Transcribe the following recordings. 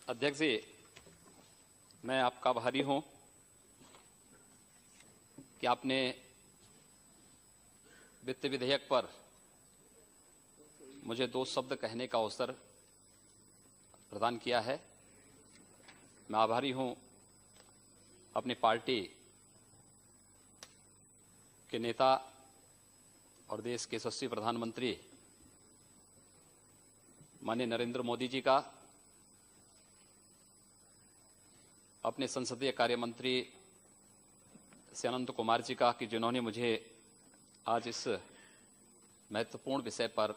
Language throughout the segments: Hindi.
अध्यक्ष जी, मैं आपका आभारी हूं कि आपने वित्त विधेयक पर मुझे 2 शब्द कहने का अवसर प्रदान किया है। मैं आभारी हूं अपनी पार्टी के नेता और देश के यशस्वी प्रधानमंत्री माननीय नरेंद्र मोदी जी का, अपने संसदीय कार्य मंत्री श्री अनंत कुमार जी का कि जिन्होंने मुझे आज इस महत्वपूर्ण विषय पर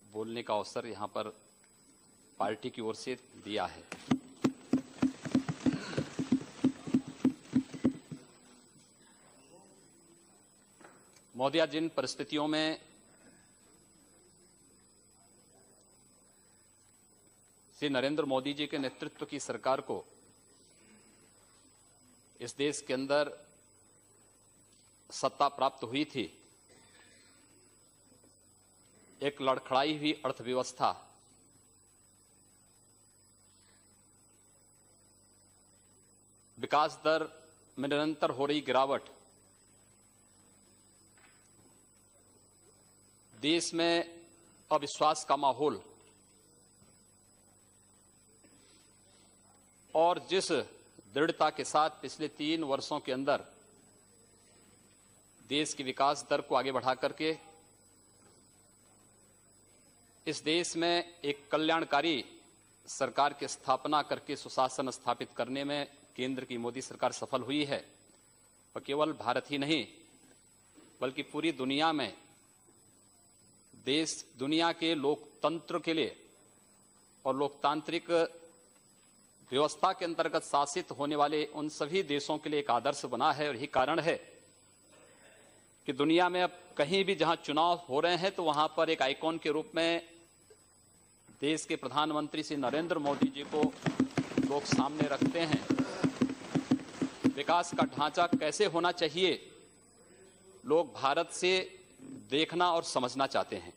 बोलने का अवसर यहां पर पार्टी की ओर से दिया है। महोदया, जिन परिस्थितियों में श्री नरेंद्र मोदी जी के नेतृत्व की सरकार को इस देश के अंदर सत्ता प्राप्त हुई थी, एक लड़खड़ाई हुई अर्थव्यवस्था, विकास दर में निरंतर हो रही गिरावट, देश में अविश्वास का माहौल और जिस दृढ़ता के साथ पिछले 3 वर्षों के अंदर देश की विकास दर को आगे बढ़ा करके इस देश में एक कल्याणकारी सरकार की स्थापना करके सुशासन स्थापित करने में केंद्र की मोदी सरकार सफल हुई है, और केवल भारत ही नहीं बल्कि पूरी दुनिया में देश दुनिया के लोकतंत्र के लिए और लोकतांत्रिक व्यवस्था के अंतर्गत शासित होने वाले उन सभी देशों के लिए एक आदर्श बना है। और यही कारण है कि दुनिया में अब कहीं भी जहां चुनाव हो रहे हैं तो वहां पर एक आइकॉन के रूप में देश के प्रधानमंत्री श्री नरेंद्र मोदी जी को लोग सामने रखते हैं। विकास का ढांचा कैसे होना चाहिए, लोग भारत से देखना और समझना चाहते हैं।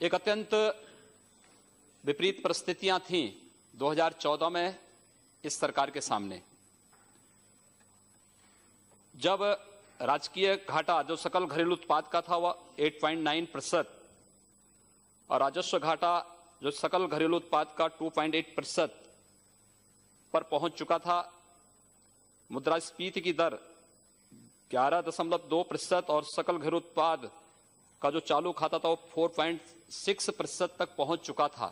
एक अत्यंत विपरीत परिस्थितियां थीं 2014 में इस सरकार के सामने, जब राजकीय घाटा जो सकल घरेलू उत्पाद का था वह 8.9% और राजस्व घाटा जो सकल घरेलू उत्पाद का 2.8% पर पहुंच चुका था। मुद्रास्फीति की दर 11.2% और सकल घरेलू उत्पाद का जो चालू खाता था वो 4.6% तक पहुंच चुका था।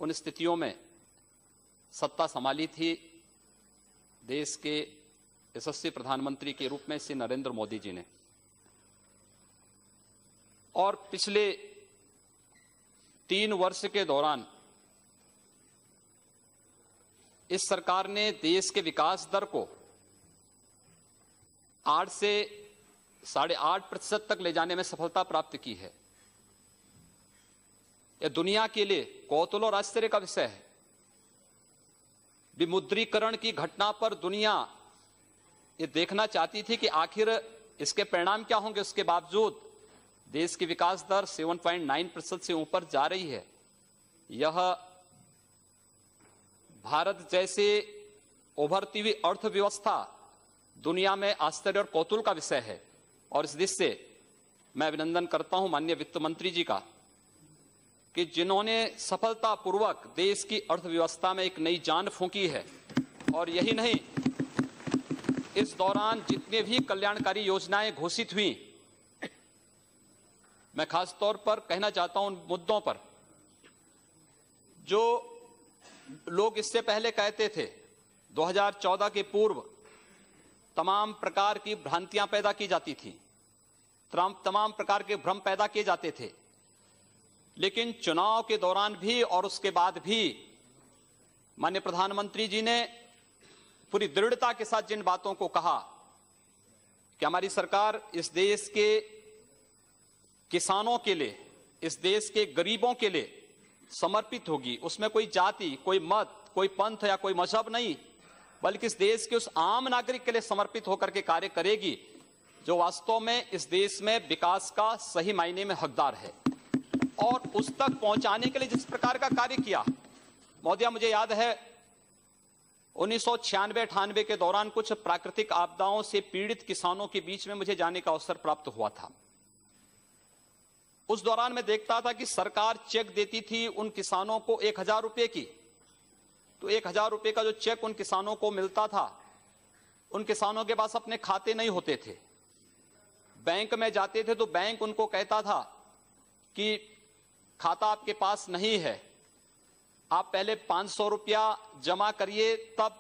उन स्थितियों में सत्ता संभाली थी देश के यशस्वी प्रधानमंत्री के रूप में श्री नरेंद्र मोदी जी ने, और पिछले 3 वर्ष के दौरान इस सरकार ने देश के विकास दर को 8 से 8.5% तक ले जाने में सफलता प्राप्त की है। यह दुनिया के लिए कौतूहल और आश्चर्य का विषय है। विमुद्रीकरण की घटना पर दुनिया ये देखना चाहती थी कि आखिर इसके परिणाम क्या होंगे। उसके बावजूद देश की विकास दर 7.9% से ऊपर जा रही है। यह भारत जैसे उभरती हुई अर्थव्यवस्था दुनिया में आश्चर्य और कौतूहल का विषय है। और इस दृष्टि से मैं अभिनंदन करता हूं माननीय वित्त मंत्री जी का कि जिन्होंने सफलतापूर्वक देश की अर्थव्यवस्था में एक नई जान फूंकी है। और यही नहीं, इस दौरान जितने भी कल्याणकारी योजनाएं घोषित हुई, मैं खास तौर पर कहना चाहता हूं उन मुद्दों पर जो लोग इससे पहले कहते थे। 2014 के पूर्व तमाम प्रकार की भ्रांतियां पैदा की जाती थी, तमाम प्रकार के भ्रम पैदा किए जाते थे, लेकिन चुनाव के दौरान भी और उसके बाद भी माननीय प्रधानमंत्री जी ने पूरी दृढ़ता के साथ जिन बातों को कहा कि हमारी सरकार इस देश के किसानों के लिए, इस देश के गरीबों के लिए समर्पित होगी, उसमें कोई जाति, कोई मत, कोई पंथ या कोई मजहब नहीं, बल्कि इस देश के उस आम नागरिक के लिए समर्पित होकर के कार्य करेगी जो वास्तव में इस देश में विकास का सही मायने में हकदार है। और उस तक पहुंचाने के लिए जिस प्रकार का कार्य किया, महोदय मुझे याद है 1996-98 के दौरान कुछ प्राकृतिक आपदाओं से पीड़ित किसानों के बीच में मुझे जाने का अवसर प्राप्त हुआ था। उस दौरान मैं देखता था कि सरकार चेक देती थी उन किसानों को 1000 रुपए की, तो 1000 रुपए का जो चेक उन किसानों को मिलता था, उन किसानों के पास अपने खाते नहीं होते थे। बैंक में जाते थे तो बैंक उनको कहता था कि खाता आपके पास नहीं है, आप पहले 500 रुपया जमा करिए तब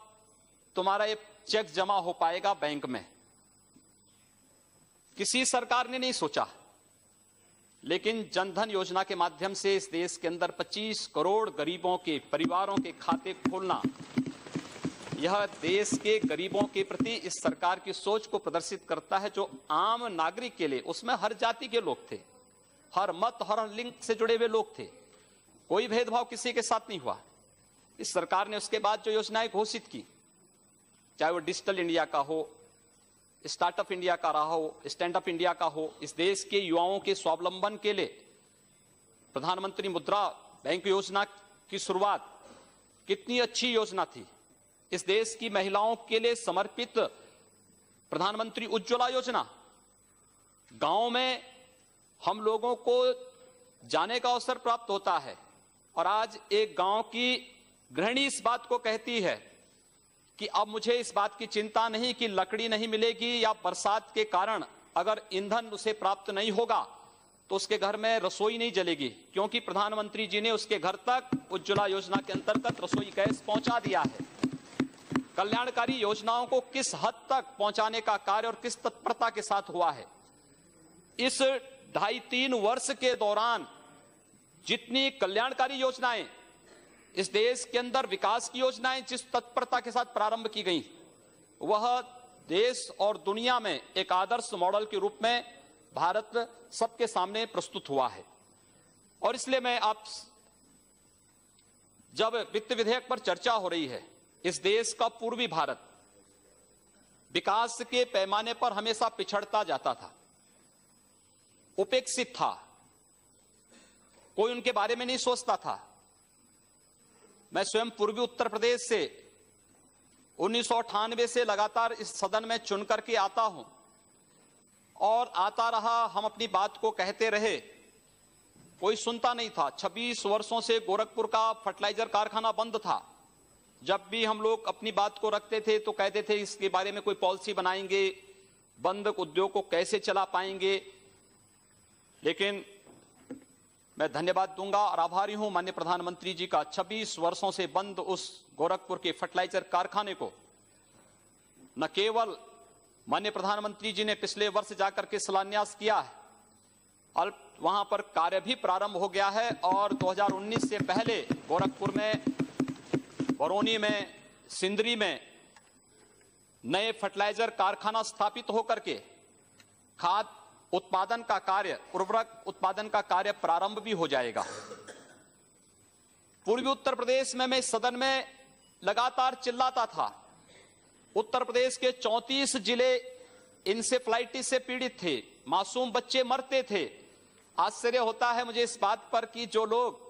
तुम्हारा ये चेक जमा हो पाएगा बैंक में। किसी सरकार ने नहीं सोचा, लेकिन जनधन योजना के माध्यम से इस देश के अंदर 25 करोड़ गरीबों के परिवारों के खाते खोलना, यह देश के गरीबों के प्रति इस सरकार की सोच को प्रदर्शित करता है, जो आम नागरिक के लिए, उसमें हर जाति के लोग थे, हर मत हर लिंग से जुड़े हुए लोग थे, कोई भेदभाव किसी के साथ नहीं हुआ। इस सरकार ने उसके बाद जो योजनाएं घोषित की, चाहे वो डिजिटल इंडिया का हो, स्टार्टअप इंडिया का रहा हो, स्टैंड अप इंडिया का हो, इस देश के युवाओं के स्वावलंबन के लिए प्रधानमंत्री मुद्रा बैंक योजना की शुरुआत कितनी अच्छी योजना थी। इस देश की महिलाओं के लिए समर्पित प्रधानमंत्री उज्ज्वला योजना, गांव में हम लोगों को जाने का अवसर प्राप्त होता है और आज एक गांव की गृहिणी इस बात को कहती है कि अब मुझे इस बात की चिंता नहीं कि लकड़ी नहीं मिलेगी या बरसात के कारण अगर ईंधन उसे प्राप्त नहीं होगा तो उसके घर में रसोई नहीं जलेगी, क्योंकि प्रधानमंत्री जी ने उसके घर तक उज्ज्वला योजना के अंतर्गत रसोई गैस पहुंचा दिया है। कल्याणकारी योजनाओं को किस हद तक पहुंचाने का कार्य और किस तत्परता के साथ हुआ है। इस 2.5-3 वर्ष के दौरान जितनी कल्याणकारी योजनाएं इस देश के अंदर, विकास की योजनाएं जिस तत्परता के साथ प्रारंभ की गई, वह देश और दुनिया में एक आदर्श मॉडल के रूप में भारत सबके सामने प्रस्तुत हुआ है। और इसलिए मैं आप, जब वित्त विधेयक पर चर्चा हो रही है, इस देश का पूर्वी भारत विकास के पैमाने पर हमेशा पिछड़ता जाता था, उपेक्षित था, कोई उनके बारे में नहीं सोचता था। मैं स्वयं पूर्वी उत्तर प्रदेश से 1998 से लगातार इस सदन में चुन करके आता हूं और आता रहा, हम अपनी बात को कहते रहे, कोई सुनता नहीं था। 26 वर्षों से गोरखपुर का फर्टिलाइजर कारखाना बंद था। जब भी हम लोग अपनी बात को रखते थे तो कहते थे इसके बारे में कोई पॉलिसी बनाएंगे, बंद उद्योग को कैसे चला पाएंगे। लेकिन मैं धन्यवाद दूंगा और आभारी हूं माननीय प्रधानमंत्री जी का, 26 वर्षों से बंद उस गोरखपुर के फर्टिलाइजर कारखाने को न केवल माननीय प्रधानमंत्री जी ने पिछले वर्ष जाकर के शिलान्यास किया है, वहां पर कार्य भी प्रारंभ हो गया है और 2019 से पहले गोरखपुर में, बरौनी में, सिंदरी में नए फर्टिलाइजर कारखाना स्थापित होकर के खाद उत्पादन का कार्य, उर्वरक उत्पादन का कार्य प्रारंभ भी हो जाएगा। पूर्वी उत्तर प्रदेश में मैं सदन में लगातार चिल्लाता था, उत्तर प्रदेश के 34 जिले इंसेफ्लाइटिस से पीड़ित थे, मासूम बच्चे मरते थे। आश्चर्य होता है मुझे इस बात पर कि जो लोग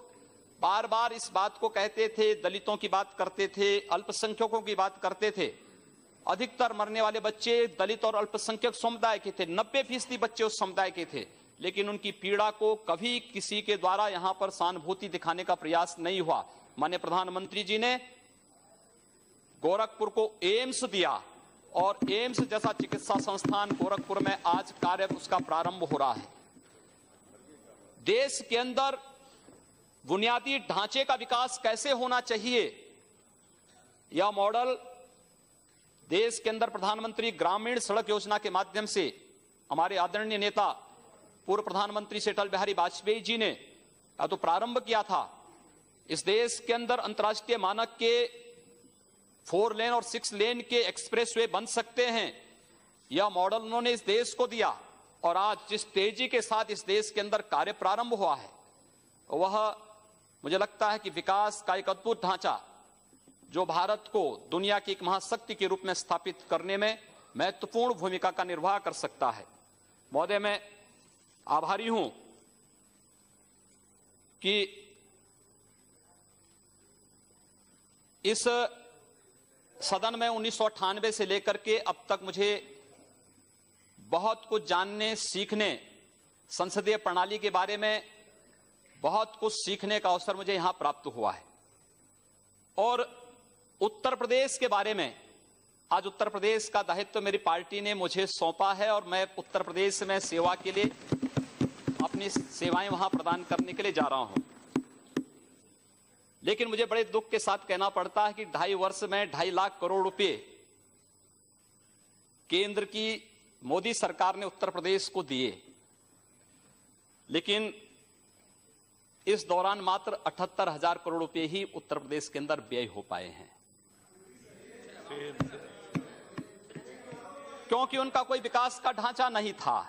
बार बार इस बात को कहते थे, दलितों की बात करते थे, अल्पसंख्यकों की बात करते थे, अधिकतर मरने वाले बच्चे दलित और अल्पसंख्यक समुदाय के थे, 90% बच्चे उस समुदाय के थे। लेकिन उनकी पीड़ा को कभी किसी के द्वारा यहां पर सहानुभूति दिखाने का प्रयास नहीं हुआ। माननीय प्रधानमंत्री जी ने गोरखपुर को एम्स दिया और एम्स जैसा चिकित्सा संस्थान गोरखपुर में आज कार्य उसका प्रारंभ हो रहा है। देश के अंदर बुनियादी ढांचे का विकास कैसे होना चाहिए, यह मॉडल देश के अंदर प्रधानमंत्री ग्रामीण सड़क योजना के माध्यम से हमारे आदरणीय नेता पूर्व प्रधानमंत्री से अटल बिहारी वाजपेयी जी ने तो प्रारंभ किया था। इस देश के अंदर अंतर्राष्ट्रीय मानक के 4 लेन और 6 लेन के एक्सप्रेसवे बन सकते हैं, यह मॉडल उन्होंने इस देश को दिया। और आज जिस तेजी के साथ इस देश के अंदर कार्य प्रारंभ हुआ है, वह मुझे लगता है कि विकास का एक अद्भुत ढांचा जो भारत को दुनिया की एक महाशक्ति के रूप में स्थापित करने में महत्वपूर्ण भूमिका का निर्वाह कर सकता है। महोदय, मैं आभारी हूं कि इस सदन में 1998 से लेकर के अब तक मुझे बहुत कुछ जानने, सीखने, संसदीय प्रणाली के बारे में बहुत कुछ सीखने का अवसर मुझे यहां प्राप्त हुआ है। और उत्तर प्रदेश के बारे में, आज उत्तर प्रदेश का दायित्व मेरी पार्टी ने मुझे सौंपा है और मैं उत्तर प्रदेश में सेवा के लिए अपनी सेवाएं वहां प्रदान करने के लिए जा रहा हूं। लेकिन मुझे बड़े दुख के साथ कहना पड़ता है कि 2.5 वर्ष में 2.5 लाख करोड़ रुपए केंद्र की मोदी सरकार ने उत्तर प्रदेश को दिए, लेकिन इस दौरान मात्र 78,000 करोड़ रुपए ही उत्तर प्रदेश के अंदर व्यय हो पाए हैं, क्योंकि उनका कोई विकास का ढांचा नहीं था।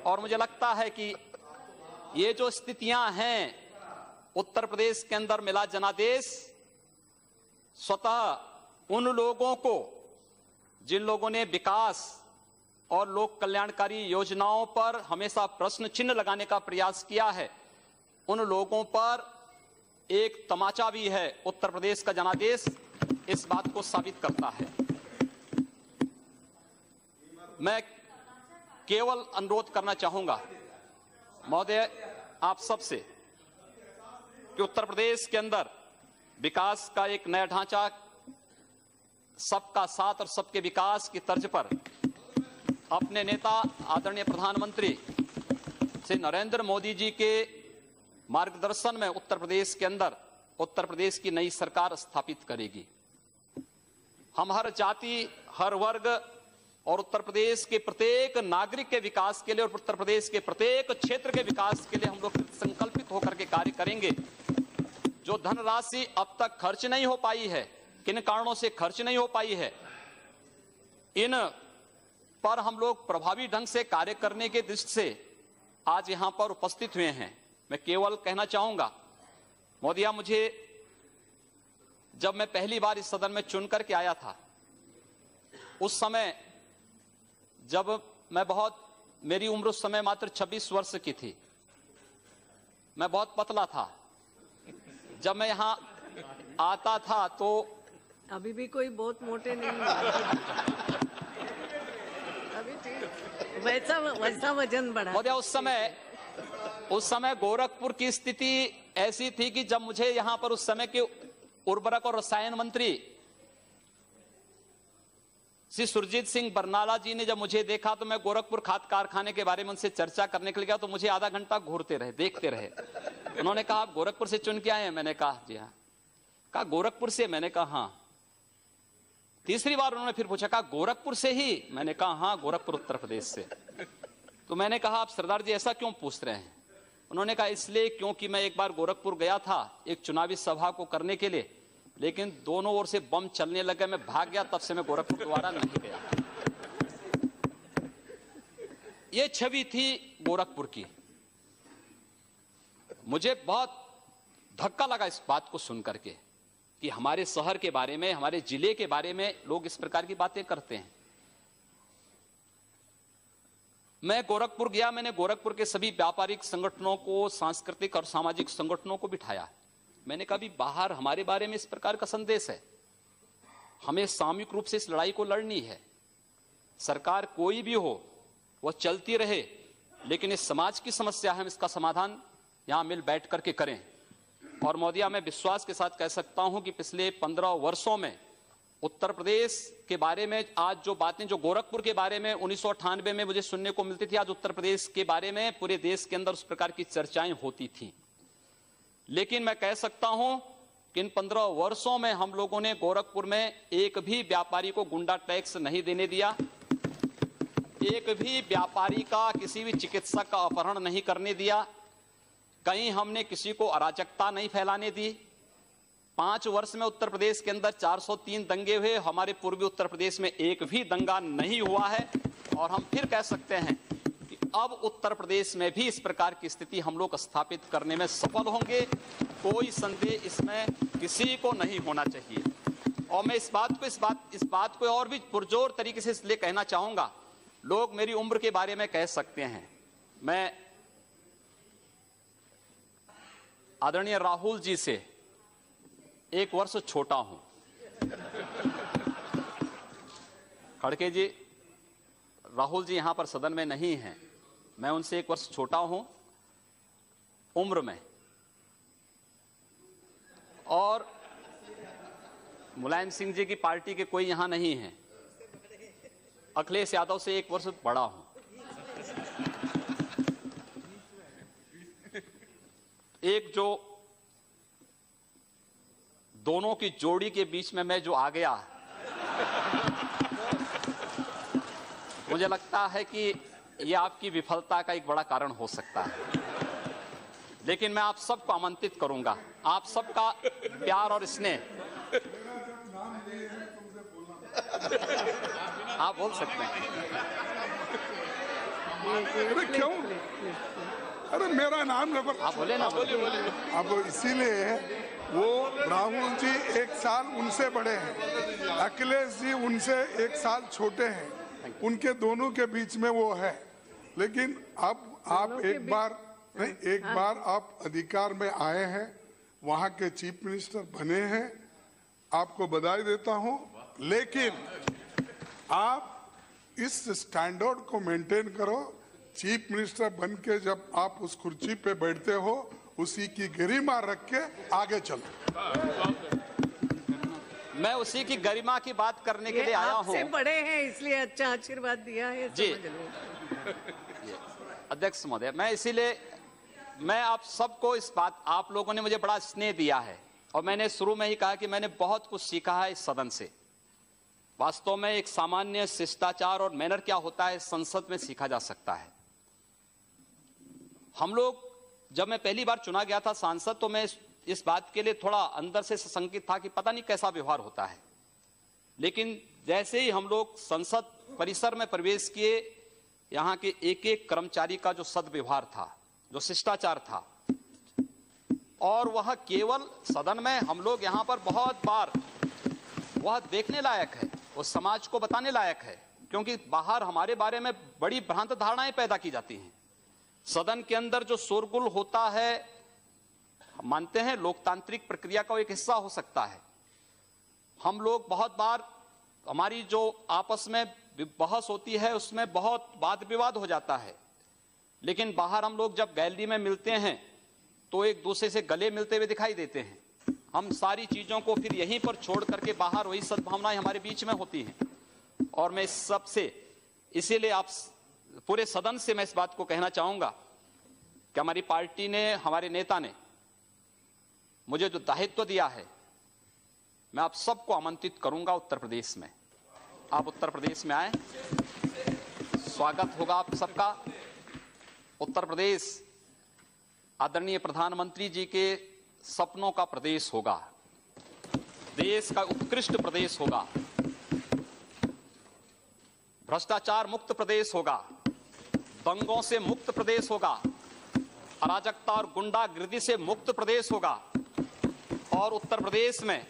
और मुझे लगता है कि ये जो स्थितियां हैं उत्तर प्रदेश के अंदर, मिला जनादेश स्वतः उन लोगों को, जिन लोगों ने विकास और लोक कल्याणकारी योजनाओं पर हमेशा प्रश्न चिन्ह लगाने का प्रयास किया है, उन लोगों पर एक तमाचा भी है। उत्तर प्रदेश का जनादेश इस बात को साबित करता है। मैं केवल अनुरोध करना चाहूंगा महोदय आप सबसे कि उत्तर प्रदेश के अंदर विकास का एक नया ढांचा, सबका साथ और सबके विकास की तर्ज पर अपने नेता आदरणीय प्रधानमंत्री श्री नरेंद्र मोदी जी के मार्गदर्शन में उत्तर प्रदेश के अंदर उत्तर प्रदेश की नई सरकार स्थापित करेगी। हम हर जाति, हर वर्ग और उत्तर प्रदेश के प्रत्येक नागरिक के विकास के लिए और उत्तर प्रदेश के प्रत्येक क्षेत्र के विकास के लिए हम लोग संकल्पित होकर के कार्य करेंगे। जो धनराशि अब तक खर्च नहीं हो पाई है, किन कारणों से खर्च नहीं हो पाई है, इन पर हम लोग प्रभावी ढंग से कार्य करने के दृष्टि से आज यहां पर उपस्थित हुए हैं। मैं केवल कहना चाहूंगा मोदिया, मुझे जब मैं पहली बार इस सदन में चुन करके आया था, उस समय जब मैं मेरी उम्र उस समय मात्र 26 वर्ष की थी, मैं बहुत पतला था। जब मैं यहां आता था तो अभी भी कोई बहुत मोटे नहीं है। अभी ठीक वैसा वजन बढ़ा। मोदी, उस समय गोरखपुर की स्थिति ऐसी थी कि जब मुझे यहां पर उस समय के उर्वरक और रसायन मंत्री श्री सुरजीत सिंह बरनाला जी ने जब मुझे देखा तो मैं गोरखपुर खाद कारखाने के बारे में उनसे चर्चा करने के लिए गया, तो मुझे आधा घंटा घूरते रहे, देखते रहे। उन्होंने कहा आप गोरखपुर से चुन के आए हैं? मैंने कहा जी हाँ। कहा गोरखपुर से? मैंने कहा हाँ। तीसरी बार उन्होंने फिर पूछा, कहा गोरखपुर से ही? मैंने कहा हाँ, गोरखपुर उत्तर प्रदेश से। तो मैंने कहा आप सरदार जी ऐसा क्यों पूछ रहे हैं? उन्होंने कहा इसलिए क्योंकि मैं एक बार गोरखपुर गया था एक चुनावी सभा को करने के लिए, लेकिन दोनों ओर से बम चलने लगे, मैं भाग गया, तब से मैं गोरखपुर दोबारा नहीं गया। ये छवि थी गोरखपुर की। मुझे बहुत धक्का लगा इस बात को सुनकर के कि हमारे शहर के बारे में, हमारे जिले के बारे में लोग इस प्रकार की बातें करते हैं। मैं गोरखपुर गया, मैंने गोरखपुर के सभी व्यापारिक संगठनों को, सांस्कृतिक और सामाजिक संगठनों को बिठाया। मैंने कहा भी बाहर हमारे बारे में इस प्रकार का संदेश है, हमें सामूहिक रूप से इस लड़ाई को लड़नी है। सरकार कोई भी हो वह चलती रहे, लेकिन इस समाज की समस्या है, हम इसका समाधान यहां मिल बैठ करके करें। और मोदिया, मैं विश्वास के साथ कह सकता हूं कि पिछले 15 वर्षों में उत्तर प्रदेश के बारे में आज जो बातें, जो गोरखपुर के बारे में 1998 में मुझे सुनने को मिलती थी, आज उत्तर प्रदेश के बारे में पूरे देश के अंदर उस प्रकार की चर्चाएं होती थी। लेकिन मैं कह सकता हूं कि इन 15 वर्षों में हम लोगों ने गोरखपुर में एक भी व्यापारी को गुंडा टैक्स नहीं देने दिया, एक भी व्यापारी का, किसी भी चिकित्सक का अपहरण नहीं करने दिया, कहीं हमने किसी को अराजकता नहीं फैलाने दी। 5 वर्ष में उत्तर प्रदेश के अंदर 403 दंगे हुए, हमारे पूर्वी उत्तर प्रदेश में एक भी दंगा नहीं हुआ है। और हम फिर कह सकते हैं कि अब उत्तर प्रदेश में भी इस प्रकार की स्थिति हम लोग स्थापित करने में सफल होंगे, कोई संदेह इसमें किसी को नहीं होना चाहिए। और मैं इस बात को और भी पुरजोर तरीके से इसलिए कहना चाहूंगा, लोग मेरी उम्र के बारे में कह सकते हैं, मैं आदरणीय राहुल जी से 1 वर्ष छोटा हूं। खड़गे जी, राहुल जी यहां पर सदन में नहीं हैं, मैं उनसे 1 वर्ष छोटा हूं उम्र में, और मुलायम सिंह जी की पार्टी के कोई यहां नहीं है। अखिलेश यादव से 1 वर्ष बड़ा हूं। एक जो दोनों की जोड़ी के बीच में मैं जो आ गया, मुझे लगता है कि यह आपकी विफलता का एक बड़ा कारण हो सकता है। लेकिन मैं आप सबको आमंत्रित करूंगा, आप सबका प्यार और स्नेह। आप बोल सकते हैं। अरे क्यों? अरे मेरा नाम लेकर आप बोले ना। अब इसीलिए वो राहुल जी 1 साल उनसे बड़े हैं, अखिलेश जी उनसे 1 साल छोटे हैं, उनके दोनों के बीच में वो है। लेकिन अब आप एक बार आप अधिकार में आए हैं, वहां के चीफ मिनिस्टर बने हैं, आपको बधाई देता हूं। लेकिन आप इस स्टैंडर्ड को मेंटेन करो। चीफ मिनिस्टर बन के जब आप उस कुर्सी पे बैठते हो, उसी की गरिमा रख के आगे चलो। मैं उसी की गरिमा की बात करने के लिए आया हूं। आपसे बड़े हैं इसलिए अच्छा आशीर्वाद दिया है, जी। समझ लो। अध्यक्ष महोदय, मैं आप सबको इस बात, आप लोगों ने मुझे बड़ा स्नेह दिया है और मैंने शुरू में ही कहा कि मैंने बहुत कुछ सीखा है इस सदन से। वास्तव में एक सामान्य शिष्टाचार और मैनर क्या होता है संसद में सीखा जा सकता है। हम लोग, जब मैं पहली बार चुना गया था सांसद, तो मैं इस बात के लिए थोड़ा अंदर से संकित था कि पता नहीं कैसा व्यवहार होता है। लेकिन जैसे ही हम लोग संसद परिसर में प्रवेश किए, यहाँ के एक एक कर्मचारी का जो सद्व्यवहार था, जो शिष्टाचार था, और वह केवल सदन में हम लोग यहाँ पर बहुत बार वह देखने लायक है, वो समाज को बताने लायक है, क्योंकि बाहर हमारे बारे में बड़ी भ्रांत धारणाएं पैदा की जाती हैं। सदन के अंदर जो शोरगुल होता है, मानते हैं लोकतांत्रिक प्रक्रिया का एक हिस्सा हो सकता है। हम लोग बहुत बार, हमारी जो आपस में बहस होती है उसमें बहुत वाद विवाद हो जाता है, लेकिन बाहर हम लोग जब गैलरी में मिलते हैं तो एक दूसरे से गले मिलते हुए दिखाई देते हैं। हम सारी चीजों को फिर यहीं पर छोड़ करके बाहर वही सद्भावनाएं हमारे बीच में होती हैं। और मैं इस सब से, इसीलिए आप पूरे सदन से मैं इस बात को कहना चाहूंगा कि हमारी पार्टी ने, हमारे नेता ने मुझे जो दायित्व दिया है, मैं आप सबको आमंत्रित करूंगा उत्तर प्रदेश में। आप उत्तर प्रदेश में आए, स्वागत होगा आप सबका। उत्तर प्रदेश आदरणीय प्रधानमंत्री जी के सपनों का प्रदेश होगा, देश का उत्कृष्ट प्रदेश होगा, भ्रष्टाचार मुक्त प्रदेश होगा, दंगों से मुक्त प्रदेश होगा, अराजकता और गुंडागिर्दी से मुक्त प्रदेश होगा। और उत्तर प्रदेश में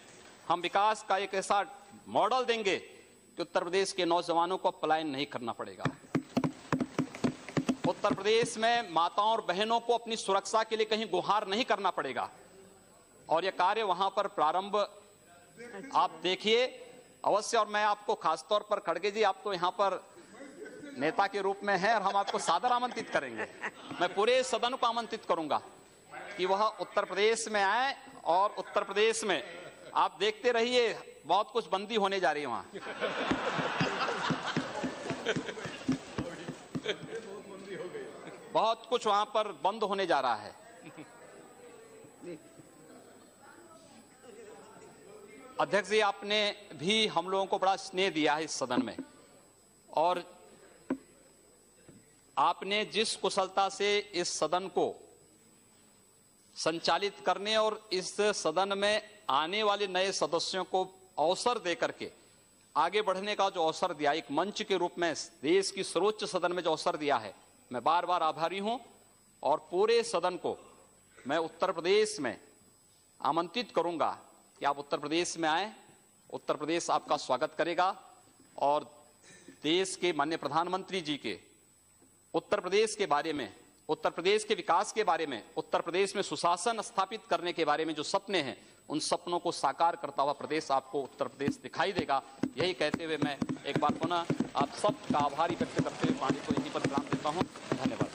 हम विकास का एक ऐसा मॉडल देंगे कि उत्तर प्रदेश के नौजवानों को पलायन नहीं करना पड़ेगा। उत्तर प्रदेश में माताओं और बहनों को अपनी सुरक्षा के लिए कहीं गुहार नहीं करना पड़ेगा। और यह कार्य वहां पर प्रारंभ आप देखिए अवश्य। और मैं आपको खासतौर पर, खड़गे जी, आप तो यहाँ पर नेता के रूप में हैं और हम आपको सादर आमंत्रित करेंगे। मैं पूरे सदन को आमंत्रित करूंगा कि वह उत्तर प्रदेश में आए, और उत्तर प्रदेश में आप देखते रहिए बहुत कुछ बंदी होने जा रही है वहां। बहुत कुछ वहां पर बंद होने जा रहा है। अध्यक्ष जी, आपने भी हम लोगों को बड़ा स्नेह दिया है इस सदन में, और आपने जिस कुशलता से इस सदन को संचालित करने और इस सदन में आने वाले नए सदस्यों को अवसर देकर के आगे बढ़ने का जो अवसर दिया, एक मंच के रूप में देश की सर्वोच्च सदन में जो अवसर दिया है, मैं बार बार आभारी हूं। और पूरे सदन को मैं उत्तर प्रदेश में आमंत्रित करूंगा कि आप उत्तर प्रदेश में आए। उत्तर प्रदेश आपका स्वागत करेगा, और देश के माननीय प्रधानमंत्री जी के उत्तर प्रदेश के बारे में उत्तर प्रदेश के विकास के बारे में, उत्तर प्रदेश में सुशासन स्थापित करने के बारे में जो सपने हैं, उन सपनों को साकार करता हुआ प्रदेश आपको उत्तर प्रदेश दिखाई देगा। यही कहते हुए मैं एक बार पुनः आप सबका आभारी व्यक्त करते हुए पानी को यहीं पर विराम देता हूं। धन्यवाद।